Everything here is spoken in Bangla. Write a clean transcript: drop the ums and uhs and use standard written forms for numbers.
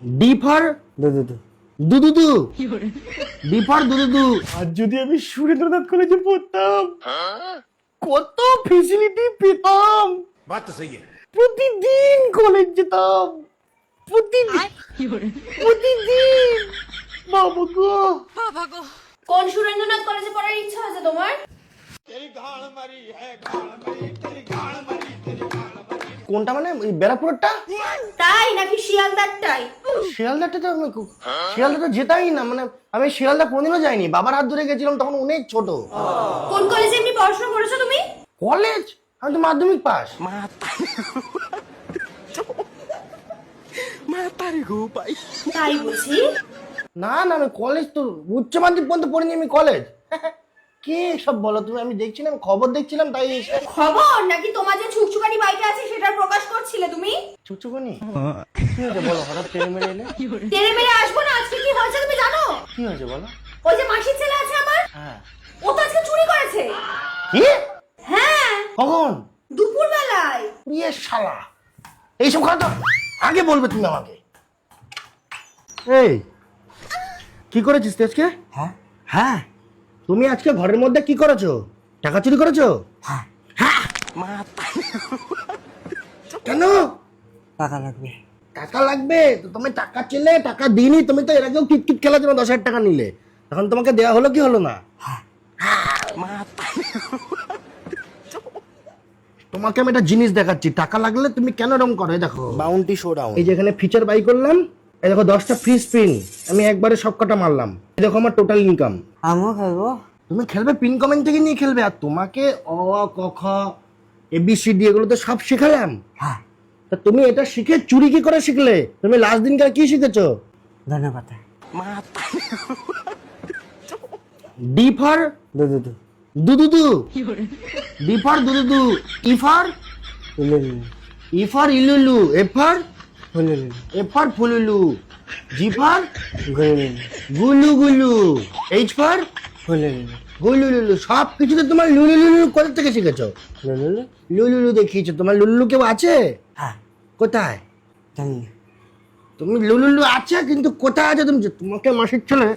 ডি ফর দুদুদু। দুদুদু, ডি ফর দুদুদু। আর যদি আমি সুরেন্দ্রনাথ কলেজে পড়তাম কত ফেসিলিটি পেতাম। बात तो सही है। প্রতিদিন কলেজ যেতাম, প্রতিদিন। বাবা গো। কোন সুরেন্দ্রনাথ কলেজে পড়ার ইচ্ছা আছে তোমার? কোনটা মানে ওই ব্যারাকপুরটা? তাই নাকি শিয়ালদারটাই? শিয়ালদাটা তো শিয়ালদা তো যেতাই না, মানে আমি শিয়ালদা কোনদিনও যাইনি। বাবার হাত ধরে গেছিলাম তখন অনেক ছোট। কোন কলেজে এমনি পড়াশোনা করেছো তুমি? কলেজ? আমি তো মাধ্যমিক পাস। তাই বুঝি? না না, আমি কলেজ তো উচ্চ মাধ্যমিক পর্যন্ত পড়িনি আমি কলেজ। কে সব বলো তুমি? আমি দেখছিলাম, খবর দেখছিলাম তাই এসে। খবর নাকি তোমার যে ছুকছুকানি বাইকে আছে সেটার প্রকাশ করছিলে তুমি? চুচুকুনি কি হয়েছে বলো? হঠাৎ টেনে মেরে এলে? টেনে মেরে আসবো না, আজকে কি হয়েছে তুমি জানো? কি হয়েছে বলো? ওই যে মাসির ছেলে আছে আমার, হ্যাঁ। ও তো আজকে চুরি করেছে। কি? হ্যাঁ, কখন? দুপুর বেলায়। ইয়ে শালা, এইসব কথা তো আগে বলবে তুমি আমাকে। এই কি করেছিস তুই আজকে? হ্যাঁ হ্যাঁ, তুমি আজকে ঘরের মধ্যে কি করেছো? টাকা চুরি করেছো? হ্যাঁ। হ্যাঁ। কেন? টাকা লাগবে। টাকা লাগবে তো তুমি টাকা চেলে টাকা দিইনি। তুমি তো এর আগেও কিটকিট খেলার জন্য 10,000 টাকা নিলে, তখন তোমাকে দেওয়া হলো কি হলো না? তোমাকে আমি একটা জিনিস দেখাচ্ছি, টাকা লাগলে তুমি কেন এরকম করো। এই দেখো বাউন্টি শো ডাউন, এই যে এখানে ফিচার বাই করলাম, এই দেখো 10টা ফ্রি স্পিন, আমি একবারে সব কটা মারলাম। এই দেখো আমার টোটাল ইনকাম। আমিও খেলবো। তুমি খেলবে, পিন কমেন্ট থেকে নিয়ে খেলবে। আর তোমাকে অ আ, ক খ ABCD এগুলো তো সব শেখালাম। হ্যাঁ। তা তুমি এটা শিখে চুরি কি করে শিখলে? তুমি লাস্ট দিনকার কি শিখেছো? ধন্যবাদ। ডি ফর দুদুদু। দুদুদু, ডি ফর দুদুদু, ই ফর উলুলু। ইলুলু, এফ ফর উলুলু। ফুলুলু, জি ফর গুলুলু। গুলু গুলু, এইচ ফর উলুলু। গুলুলুলু। সব কিছুতে তোমার লুলুলুলু কোথা থেকে শিখেছো? লুলুলু। লুলুলু দেখিয়েছো। তোমার লুলুলু কেউ আছে? হ্যাঁ। কোথায়? জানি না। তুমি লুলুলু আছে কিন্তু কোথায় আছে তুমি? তোমাকে মাসির ছেলে